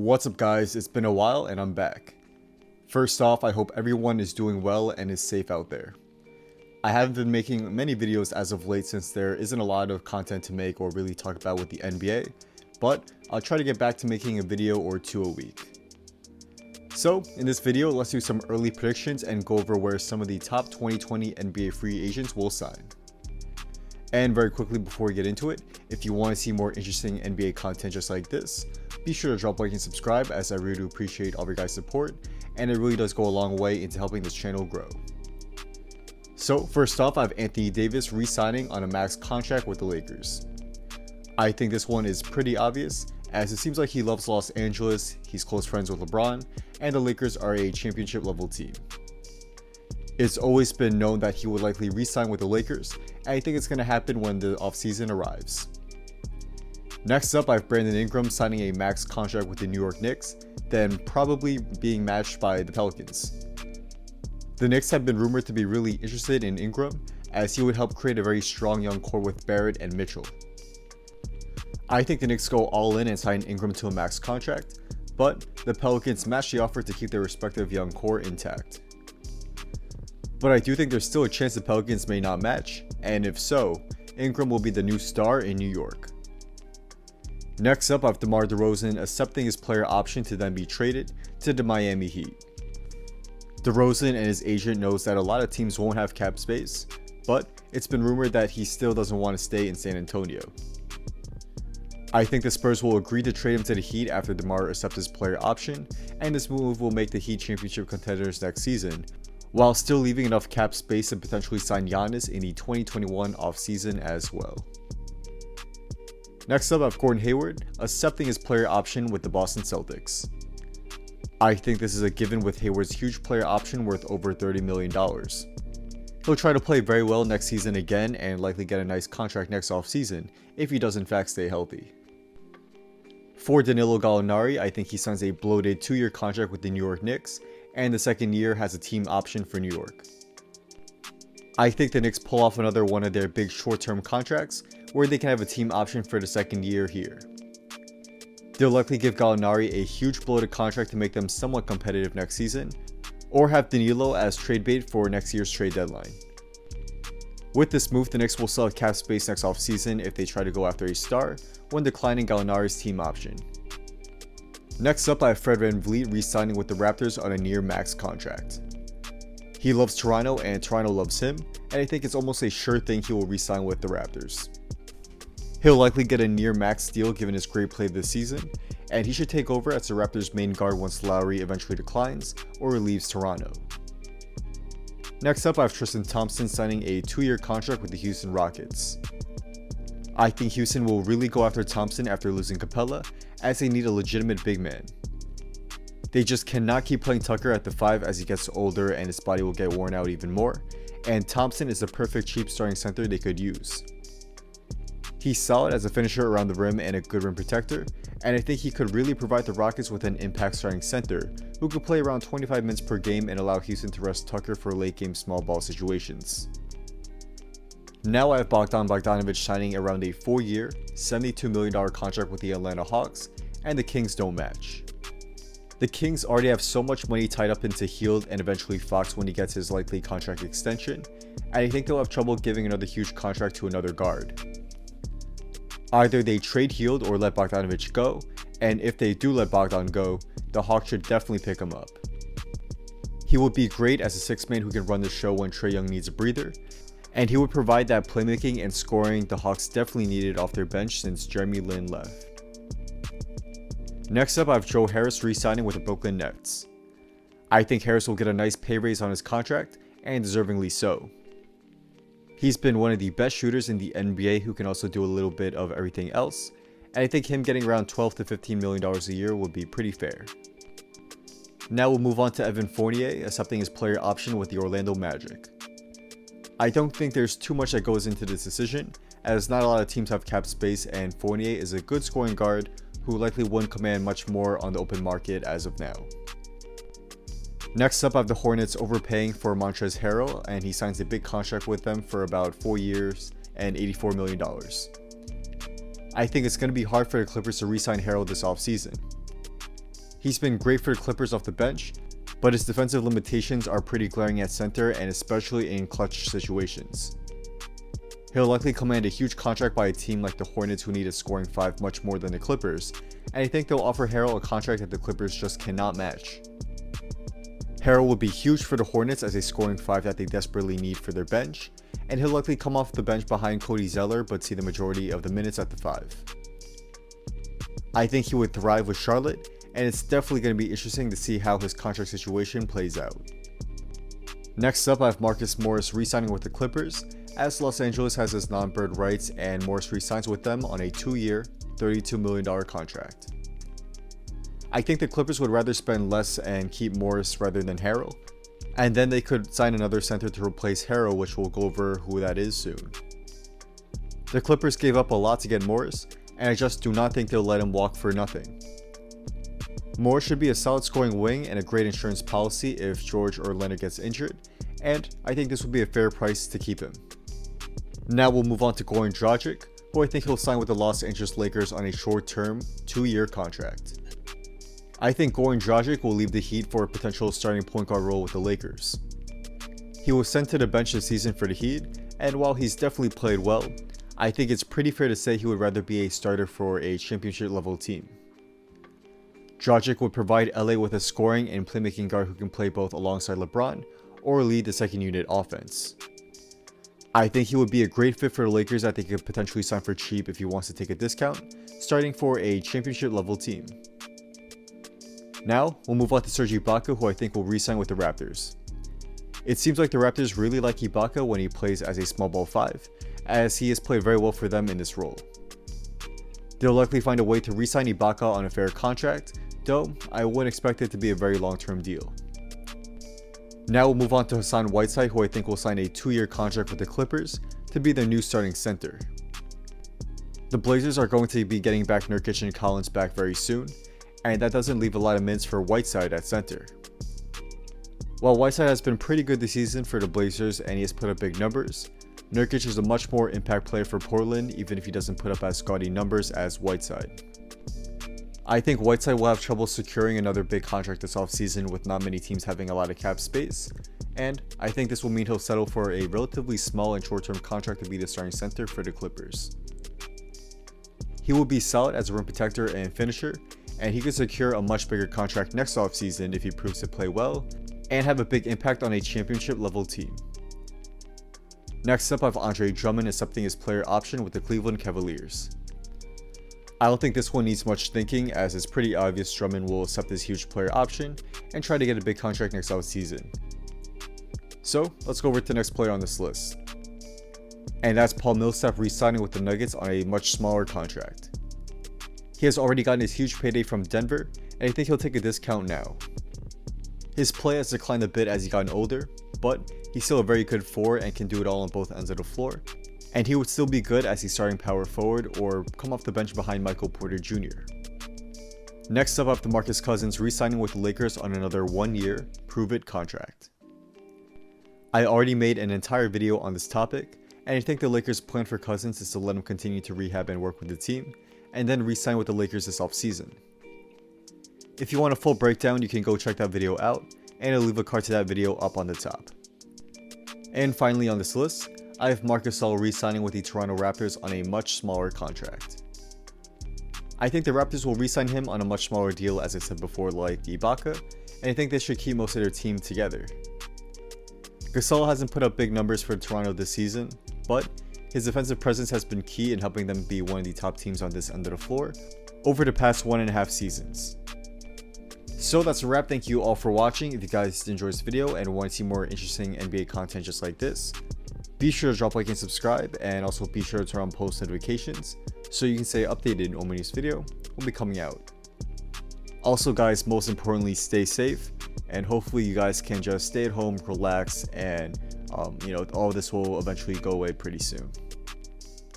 What's up guys, it's been a while and I'm back. First off, I hope everyone is doing well and is safe out there. I haven't been making many videos as of late since there isn't a lot of content to make or really talk about with the NBA, but I'll try to get back to making a video or two a week. So in this video, let's do some early predictions and go over where some of the top 2020 NBA free agents will sign. And very quickly before we get into it, if you want to see more interesting NBA content just like this, be sure to drop a like and subscribe, as I really do appreciate all of your guys' support and it really does go a long way into helping this channel grow. So first off, I have Anthony Davis re-signing on a max contract with the Lakers. I think this one is pretty obvious, as it seems like he loves Los Angeles, he's close friends with LeBron, and the Lakers are a championship level team. It's always been known that he would likely re-sign with the Lakers, and I think it's going to happen when the offseason arrives. Next up, I have Brandon Ingram signing a max contract with the New York Knicks, then probably being matched by the Pelicans. The Knicks have been rumored to be really interested in Ingram, as he would help create a very strong young core with Barrett and Mitchell. I think the Knicks go all in and sign Ingram to a max contract, but the Pelicans match the offer to keep their respective young core intact. But I do think there's still a chance the Pelicans may not match, and if so, Ingram will be the new star in New York. Next up, I have DeMar DeRozan accepting his player option to then be traded to the Miami Heat. DeRozan and his agent knows that a lot of teams won't have cap space, but it's been rumored that he still doesn't want to stay in San Antonio. I think the Spurs will agree to trade him to the Heat after DeMar accepts his player option, and this move will make the Heat championship contenders next season, while still leaving enough cap space to potentially sign Giannis in the 2021 offseason as well. Next up, I have Gordon Hayward accepting his player option with the Boston Celtics. I think this is a given with Hayward's huge player option worth over $30 million. He'll try to play very well next season again and likely get a nice contract next offseason if he does in fact stay healthy. For Danilo Gallinari, I think he signs a bloated 2-year contract with the New York Knicks, and the second year has a team option for New York. I think the Knicks pull off another one of their big short-term contracts where they can have a team option for the second year here. They'll likely give Gallinari a huge bloated contract to make them somewhat competitive next season, or have Danilo as trade bait for next year's trade deadline. With this move, the Knicks will still have cap space next offseason if they try to go after a star when declining Gallinari's team option. Next up, I have Fred VanVleet re-signing with the Raptors on a near max contract. He loves Toronto and Toronto loves him, and I think it's almost a sure thing he will re-sign with the Raptors. He'll likely get a near max deal given his great play this season, and he should take over as the Raptors' main guard once Lowry eventually declines or leaves Toronto. Next up, I have Tristan Thompson signing a 2-year contract with the Houston Rockets. I think Houston will really go after Thompson after losing Capella, as they need a legitimate big man. They just cannot keep playing Tucker at the 5 as he gets older and his body will get worn out even more, and Thompson is the perfect cheap starting center they could use. He's solid as a finisher around the rim and a good rim protector, and I think he could really provide the Rockets with an impact starting center who could play around 25 minutes per game and allow Houston to rest Tucker for late game small ball situations. Now I have Bogdan Bogdanovich signing around a 4-year, $72 million contract with the Atlanta Hawks, and the Kings don't match. The Kings already have so much money tied up into Hield and eventually Fox when he gets his likely contract extension, and I think they'll have trouble giving another huge contract to another guard. Either they trade Hield or let Bogdanovich go, and if they do let Bogdan go, the Hawks should definitely pick him up. He would be great as a 6-man who can run the show when Trae Young needs a breather, and he would provide that playmaking and scoring the Hawks definitely needed off their bench since Jeremy Lin left. Next up, I have Joe Harris re-signing with the Brooklyn Nets. I think Harris will get a nice pay raise on his contract, and deservingly so. He's been one of the best shooters in the NBA who can also do a little bit of everything else, and I think him getting around $12 to $15 million a year would be pretty fair. Now we'll move on to Evan Fournier accepting his player option with the Orlando Magic. I don't think there's too much that goes into this decision, as not a lot of teams have cap space and Fournier is a good scoring guard who likely wouldn't command much more on the open market as of now. Next up, I have the Hornets overpaying for Montrezl Harrell, and he signs a big contract with them for about 4 years and $84 million. I think it's going to be hard for the Clippers to re-sign Harrell this offseason. He's been great for the Clippers off the bench, but his defensive limitations are pretty glaring at center and especially in clutch situations. He'll likely command a huge contract by a team like the Hornets who need a scoring 5 much more than the Clippers, and I think they'll offer Harrell a contract that the Clippers just cannot match. Harrell would be huge for the Hornets as a scoring 5 that they desperately need for their bench, and he'll likely come off the bench behind Cody Zeller but see the majority of the minutes at the 5. I think he would thrive with Charlotte, and it's definitely going to be interesting to see how his contract situation plays out. Next up, I have Marcus Morris re-signing with the Clippers, as Los Angeles has his non-bird rights and Morris re-signs with them on a 2-year, $32 million contract. I think the Clippers would rather spend less and keep Morris rather than Harrell, and then they could sign another center to replace Harrell, which we'll go over who that is soon. The Clippers gave up a lot to get Morris, and I just do not think they'll let him walk for nothing. Morris should be a solid scoring wing and a great insurance policy if George or Leonard gets injured, and I think this would be a fair price to keep him. Now we'll move on to Goran Dragic, who I think he'll sign with the Los Angeles Lakers on a short-term, 2-year contract. I think Goran Dragic will leave the Heat for a potential starting point guard role with the Lakers. He was sent to the bench this season for the Heat, and while he's definitely played well, I think it's pretty fair to say he would rather be a starter for a championship level team. Dragic would provide LA with a scoring and playmaking guard who can play both alongside LeBron or lead the second unit offense. I think he would be a great fit for the Lakers that they could potentially sign for cheap if he wants to take a discount, starting for a championship level team. Now, we'll move on to Serge Ibaka, who I think will re-sign with the Raptors. It seems like the Raptors really like Ibaka when he plays as a small ball 5, as he has played very well for them in this role. They'll likely find a way to re-sign Ibaka on a fair contract, though I wouldn't expect it to be a very long-term deal. Now we'll move on to Hassan Whiteside, who I think will sign a 2-year contract with the Clippers to be their new starting center. The Blazers are going to be getting back Nurkic and Collins back very soon, and that doesn't leave a lot of minutes for Whiteside at center. While Whiteside has been pretty good this season for the Blazers and he has put up big numbers, Nurkic is a much more impact player for Portland even if he doesn't put up as gaudy numbers as Whiteside. I think Whiteside will have trouble securing another big contract this offseason with not many teams having a lot of cap space, and I think this will mean he'll settle for a relatively small and short-term contract to be the starting center for the Clippers. He will be solid as a rim protector and finisher, and he could secure a much bigger contract next offseason if he proves to play well and have a big impact on a championship level team. Next up, I have Andre Drummond accepting his player option with the Cleveland Cavaliers. I don't think this one needs much thinking, as it's pretty obvious Drummond will accept this huge player option and try to get a big contract next offseason. So let's go over to the next player on this list. And that's Paul Millsap re-signing with the Nuggets on a much smaller contract. He has already gotten his huge payday from Denver, and I think he'll take a discount now. His play has declined a bit as he's gotten older, but he's still a very good 4 and can do it all on both ends of the floor. And he would still be good as he's starting power forward or come off the bench behind Michael Porter Jr. Next up, I have DeMarcus Cousins re-signing with the Lakers on another 1-year, prove-it contract. I already made an entire video on this topic, and I think the Lakers' plan for Cousins is to let him continue to rehab and work with the team, and then re-sign with the Lakers this offseason. If you want a full breakdown, you can go check that video out, and I'll leave a card to that video up on the top. And finally on this list, I have Marc Gasol re-signing with the Toronto Raptors on a much smaller contract. I think the Raptors will re-sign him on a much smaller deal, as I said before, like Ibaka, and I think they should keep most of their team together. Gasol hasn't put up big numbers for Toronto this season, but his defensive presence has been key in helping them be one of the top teams on this end of the floor over the past 1.5 seasons. So that's a wrap. Thank you all for watching. If you guys enjoyed this video and want to see more interesting NBA content just like this, be sure to drop a like and subscribe, and also be sure to turn on post notifications so you can stay updated on when this video will be coming out. Also guys, most importantly, stay safe, and hopefully you guys can just stay at home, relax, and all of this will eventually go away pretty soon.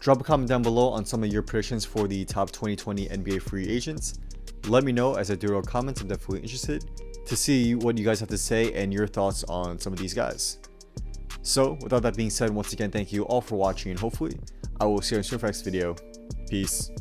Drop a comment down below on some of your predictions for the top 2020 NBA free agents. Let me know, as I do read comments. I'm definitely interested to see what you guys have to say and your thoughts on some of these guys. So without that being said, once again, thank you all for watching, and hopefully I will see you in the next video. Peace.